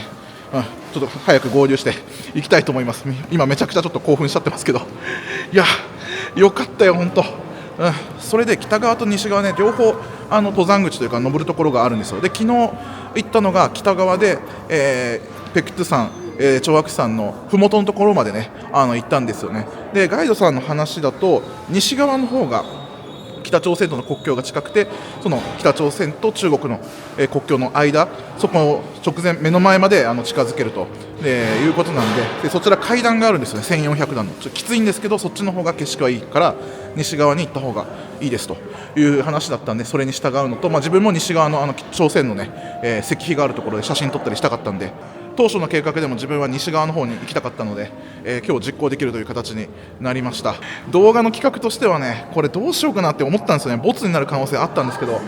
ちょっと早く合流して行きたいと思います。今めちゃくちゃちょっと興奮しちゃってますけど、いや、よかったよ本当。それで北側と西側ね、両方登山口というか登るところがあるんですよ。で、昨日行ったのが北側で、ペクトゥ山、長白山の麓のところまでね行ったんですよね。で、ガイドさんの話だと西側の方が北朝鮮との国境が近くて、その北朝鮮と中国の国境の間、そこを直前目の前まで近づけるということなんで、そちら階段があるんですよね。1400段のちょっときついんですけど、そっちの方が景色はいいから西側に行った方がいいですという話だったんで、それに従うのと、自分も西側の朝鮮のね、石碑があるところで写真撮ったりしたかったんで、当初の計画でも自分は西側の方に行きたかったので、今日実行できるという形になりました。動画の企画としてはね、これどうしようかなって思ったんですよね。ボツになる可能性あったんですけど、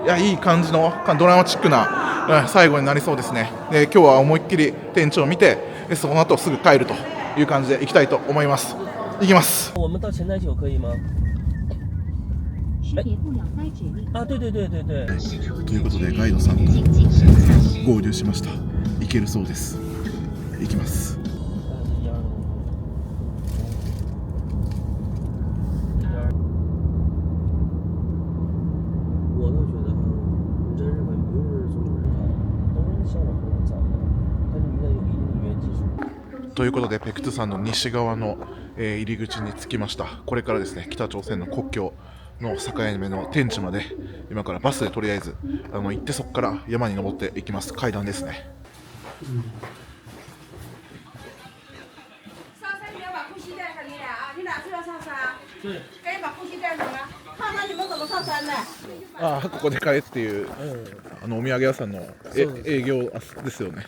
いや、いい感じのドラマチックな最後になりそうですね。で、今日は思いっきり天地を見て、その後すぐ帰るという感じで行きたいと思います。行きます。我们到前台酒可以吗？あ、对对对对对。ということでガイドさんと合流しました。行けるそうです。行きます。ということでペクトゥ山の西側の、入り口に着きました。これからですね、北朝鮮の国境の境目の天地まで今からバスでとりあえず行って、そこから山に登っていきます。階段ですね。あ、ここで買えっていう、お土産屋さんの営業ですよね。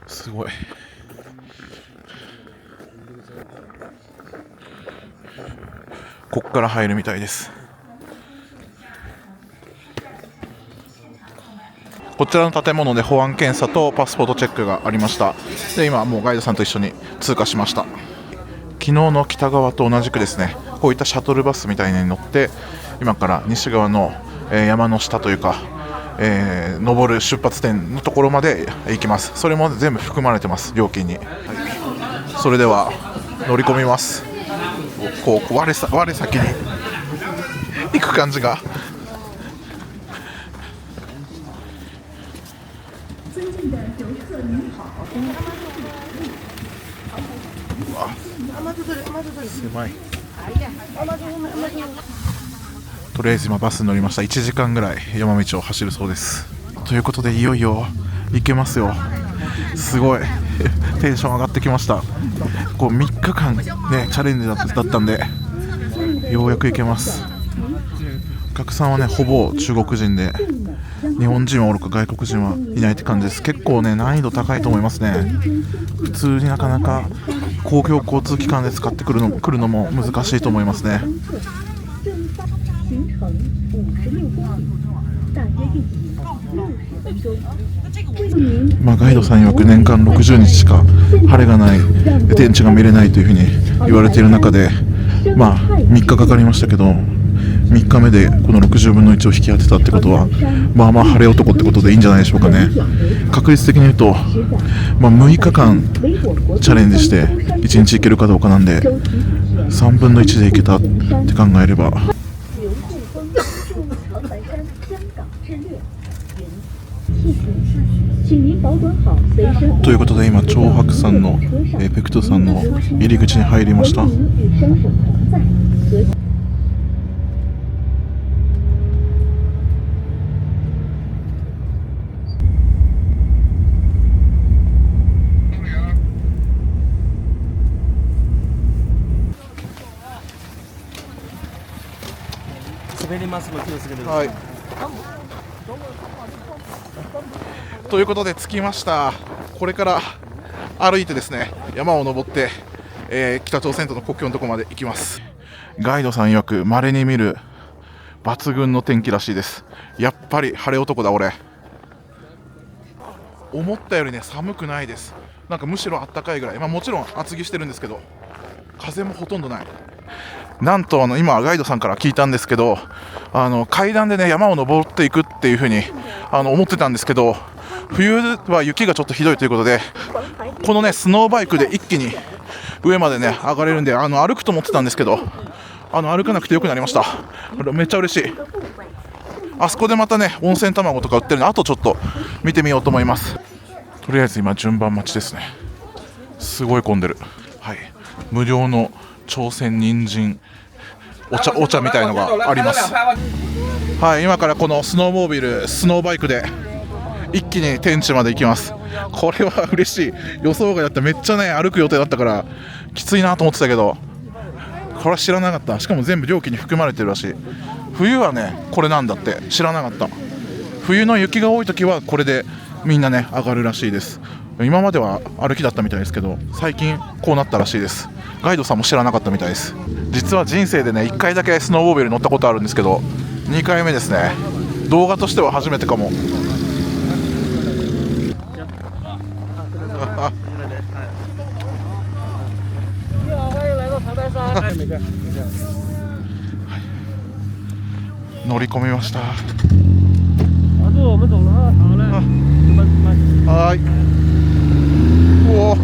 すごい。ここから入るみたいです。こちらの建物で保安検査とパスポートチェックがありました。で、今もうガイドさんと一緒に通過しました。昨日の北側と同じくですね、こういったシャトルバスみたいに乗って今から西側の、山の下というか、登る出発点のところまで行きます。それも全部含まれてます、料金に。それでは乗り込みます。こう我先に行く感じが。狭い。とりあえず今バスに乗りました。1時間ぐらい山道を走るそうです。ということでいよいよ行けますよ。すごいテンション上がってきました。こう3日間ねチャレンジだったんでようやく行けます。お客さんはねほぼ中国人で、日本人はおろか外国人はいないって感じです。結構ね難易度高いと思いますね。普通になかなか公共交通機関で使って来るのも難しいと思いますね。ガイドさん曰く年間60日しか晴れがない、天地が見れないというふうに言われている中で、3日かかりましたけど、3日目でこの60分の1を引き当てたってことは、まあまあ晴れ男ってことでいいんじゃないでしょうかね。確率的に言うと、6日間チャレンジして1日行けるかどうかなんで、3分の1で行けたって考えれば。ということで今長白山のペクトゥ山の入り口に入りました。滑りますので気をつけてください。ということで着きました。これから歩いてですね山を登って、北朝鮮との国境のところまで行きます。ガイドさん曰く稀に見る抜群の天気らしいです。やっぱり晴れ男だ俺。思ったよりね寒くないです。なんかむしろあったかいぐらい、もちろん厚着してるんですけど風もほとんどない。なんと今ガイドさんから聞いたんですけど、階段でね山を登っていくっていう風に思ってたんですけど、冬は雪がちょっとひどいということで、このねスノーバイクで一気に上までね上がれるんで、歩くと思ってたんですけど歩かなくてよくなりました。めっちゃ嬉しい。あそこでまたね温泉卵とか売ってるので、あとちょっと見てみようと思います。とりあえず今順番待ちですね。すごい混んでる。はい、無料の朝鮮人参お茶みたいのがあります。はい、今からこのスノーモービルスノーバイクで一気に天地まで行きます。これは嬉しい。予想外だった。めっちゃね歩く予定だったからきついなと思ってたけど、これは知らなかった。しかも全部料金に含まれてるらしい。冬はねこれなんだって知らなかった。冬の雪が多い時はこれでみんなね上がるらしいです。今までは歩きだったみたいですけど、最近こうなったらしいです。ガイドさんも知らなかったみたいです。実は人生でね1回だけスノーモービル乗ったことあるんですけど、2回目ですね。動画としては初めてかも。乗り込みました。はい。おお、す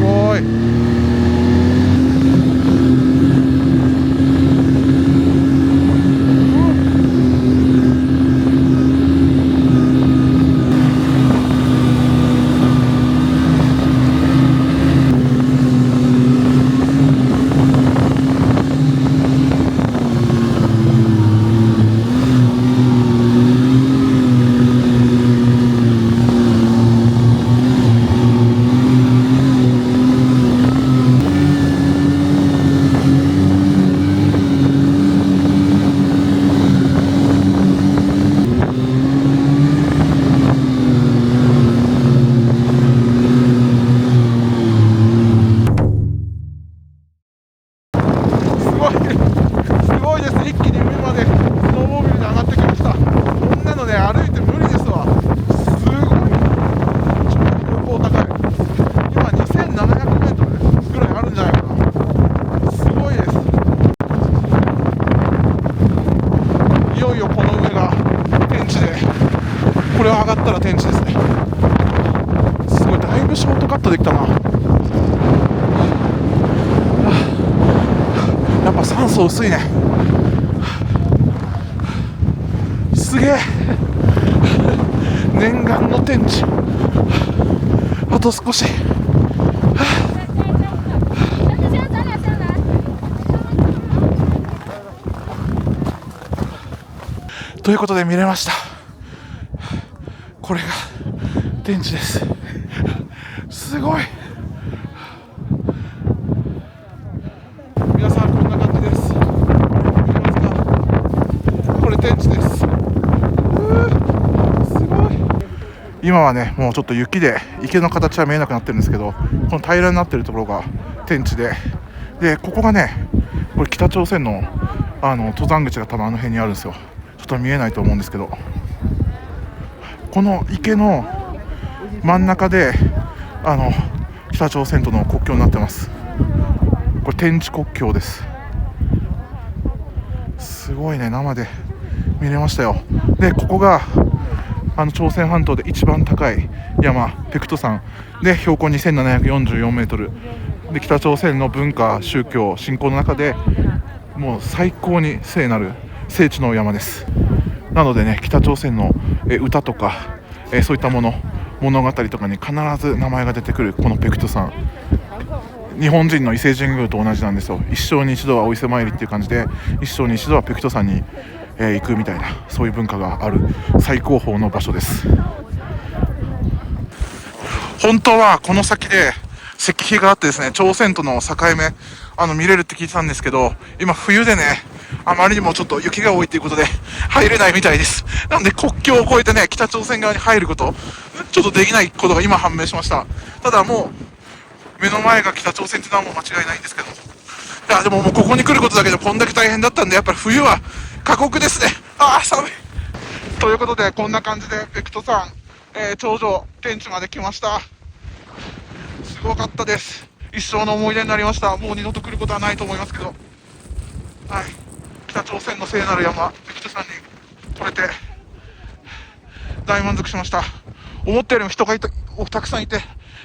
ごい。できたな。やっぱ酸素薄いね。すげえ。念願の天地、あと少し。ということで見れました。これが天地です。すごい。皆さんこんな感じです。見えますか？これ天地です。すごい。今はね、もうちょっと雪で池の形は見えなくなってるんですけど、この平らになってるところが天地で、ここがね、これ北朝鮮の登山口が多分あの辺にあるんですよ。ちょっと見えないと思うんですけど、この池の真ん中で北朝鮮との国境になってます。これ天地国境です。すごいね、生で見れましたよ。でここが朝鮮半島で一番高い山、ペクト山で標高2744メートルで、北朝鮮の文化、宗教、信仰の中でもう最高に聖なる聖地の山です。なのでね、北朝鮮の歌とかそういった物語とかに必ず名前が出てくるこのペクト山、日本人の伊勢神宮と同じなんですよ。一生に一度はお伊勢参りっていう感じで、一生に一度はペクト山に行くみたいな、そういう文化がある最高峰の場所です。本当はこの先で石碑があってですね、朝鮮との境目見れるって聞いてたんですけど、今冬でね、あまりにもちょっと雪が多いということで入れないみたいです。なので国境を越えてね、北朝鮮側に入ることちょっとできないことが今判明しました。ただもう目の前が北朝鮮ってのはもう間違いないんですけど、いやでももうここに来ることだけでこんだけ大変だったんで、やっぱり冬は過酷ですね。寒い。ということでこんな感じでペクト山、頂上天地まで来ました。すごかったです。一生の思い出になりました。もう二度と来ることはないと思いますけど、はい、北朝鮮の聖なる山ペクト山に来れて大満足しました。思ったよりも人がたくさんいて、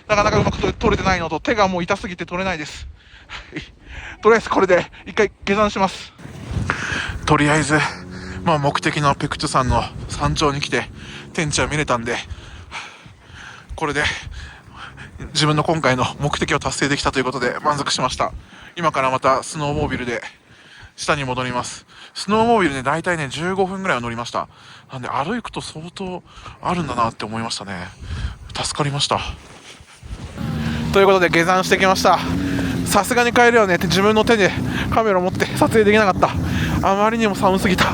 なかなかうまく撮れてないのと、手がもう痛すぎて撮れないです。とりあえずこれで一回下山します。とりあえず、目的のペクト山の山頂に来て天地は見れたんで、これで自分の今回の目的を達成できたということで満足しました。今からまたスノーモービルで下に戻ります。スノーモービルね、だいたいね15分ぐらいは乗りました。なんで歩くと相当あるんだなって思いましたね。助かりました。ということで下山してきました。さすがに帰りはね、自分の手でカメラを持って撮影できなかった。あまりにも寒すぎた。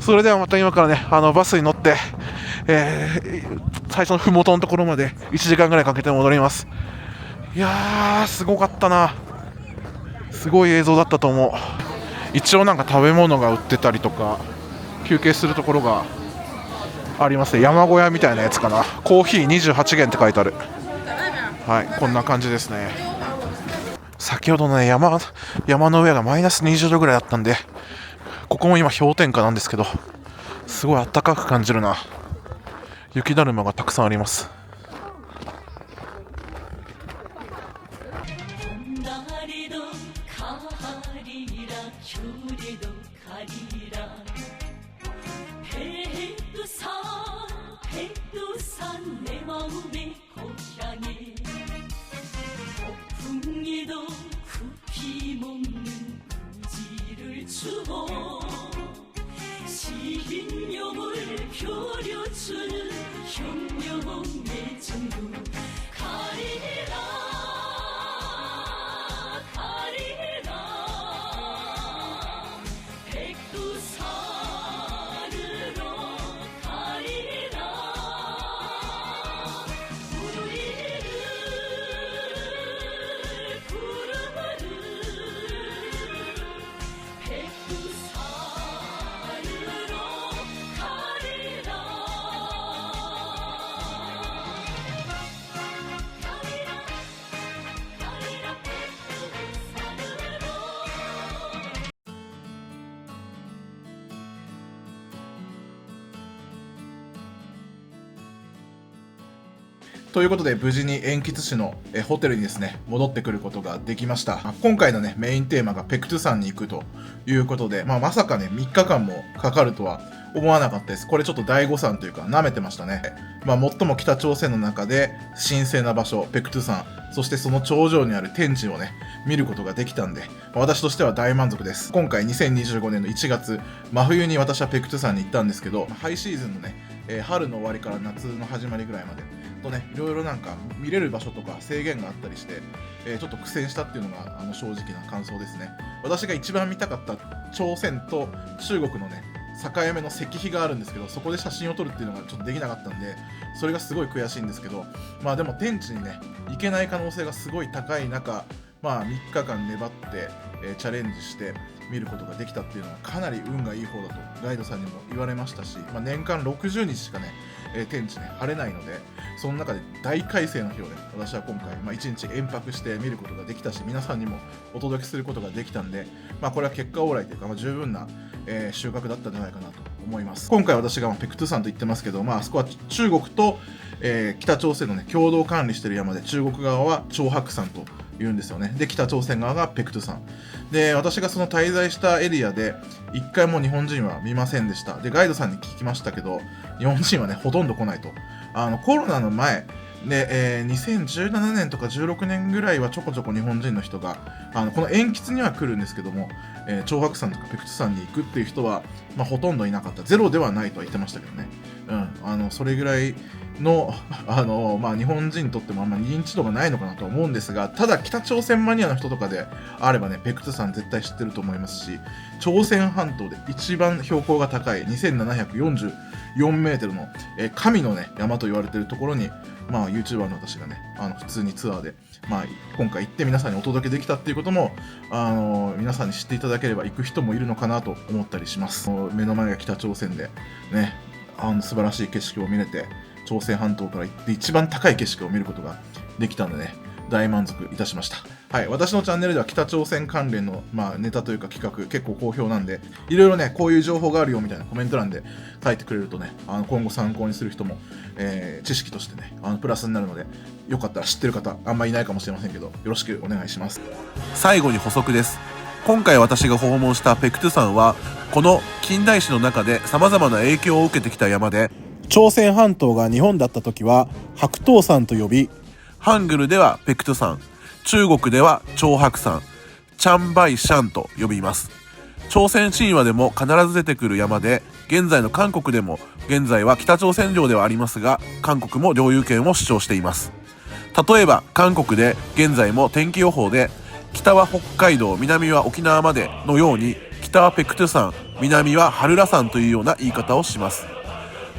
それではまた今からね、バスに乗って、最初の麓のところまで1時間ぐらいかけて戻ります。いやー、すごかったな。すごい映像だったと思う。一応なんか食べ物が売ってたりとか休憩するところがありますね。山小屋みたいなやつかな。コーヒー28元って書いてある。はい、こんな感じですね。先ほどね、山の上がマイナス20度ぐらいあったんで、ここも今氷点下なんですけど、すごい暖かく感じるな。雪だるまがたくさんあります。ということで無事に塩吉市のホテルにですね戻ってくることができました。今回のねメインテーマがペクトゥ山に行くということで、まさかね3日間もかかるとは思わなかったです。これちょっと大誤算というか舐めてましたね。最も北朝鮮の中で神聖な場所ペクトゥ山、そしてその頂上にある天地をね見ることができたんで、私としては大満足です。今回2025年の1月真冬に私はペクトゥ山に行ったんですけど、ハイシーズンのね、春の終わりから夏の始まりぐらいまでとね、いろいろなんか見れる場所とか制限があったりして、ちょっと苦戦したっていうのが正直な感想ですね。私が一番見たかった朝鮮と中国のね境目の石碑があるんですけど、そこで写真を撮るっていうのがちょっとできなかったんで、それがすごい悔しいんですけど、でも天地にね行けない可能性がすごい高い中、3日間粘って、チャレンジして見ることができたっていうのはかなり運がいい方だとガイドさんにも言われましたし、年間60日しかね、天地ね晴れないので、その中で大快晴の日をね私は今回、1日延泊して見ることができたし、皆さんにもお届けすることができたんで、これは結果オーライというか、十分な、収穫だったんじゃないかなと思います。今回私がペクトゥ山と言ってますけど、あそこは中国と、北朝鮮のね共同管理している山で、中国側は長白山と言うんですよね。で北朝鮮側がペクトゥ山で、私がその滞在したエリアで一回も日本人は見ませんでした。でガイドさんに聞きましたけど、日本人はねほとんど来ないと。コロナの前で、2017年とか16年ぐらいはちょこちょこ日本人の人がこの塩吉には来るんですけども、長白山とかペクトゥ山に行くっていう人は、ほとんどいなかった。ゼロではないとは言ってましたけどね。それぐらいの、日本人にとってもあんまり認知度がないのかなと思うんですが、ただ北朝鮮マニアの人とかであればねペクトゥ山絶対知ってると思いますし、朝鮮半島で一番標高が高い2744メートルの、神のね山と言われているところに、YouTuber の私がね普通にツアーで、今回行って皆さんにお届けできたっていうことも皆さんに知っていただければ行く人もいるのかなと思ったりします。目の前が北朝鮮でね素晴らしい景色を見れて、朝鮮半島から行って一番高い景色を見ることができたのでね、大満足いたしました。はい、私のチャンネルでは北朝鮮関連の、ネタというか企画結構好評なんで、いろいろねこういう情報があるよみたいなコメント欄で書いてくれるとね、今後参考にする人も、知識としてねプラスになるので、よかったら知ってる方あんまりいないかもしれませんけど、よろしくお願いします。最後に補足です。今回私が訪問したペクトゥ山は、この近代史の中で様々な影響を受けてきた山で、朝鮮半島が日本だった時は白頭山と呼び、ハングルではペクトゥ山、中国では長白山、チャンバイシャンと呼びます。朝鮮神話でも必ず出てくる山で、現在の韓国でも、現在は北朝鮮領ではありますが、韓国も領有権を主張しています。例えば韓国で現在も天気予報で、北は北海道、南は沖縄までのように、北はペクトゥ山、南はハルラ山というような言い方をします。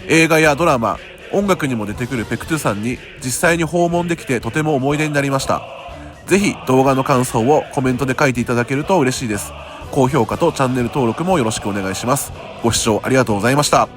映画やドラマ、音楽にも出てくるペクトゥ山に実際に訪問できてとても思い出になりました。ぜひ動画の感想をコメントで書いていただけると嬉しいです。高評価とチャンネル登録もよろしくお願いします。ご視聴ありがとうございました。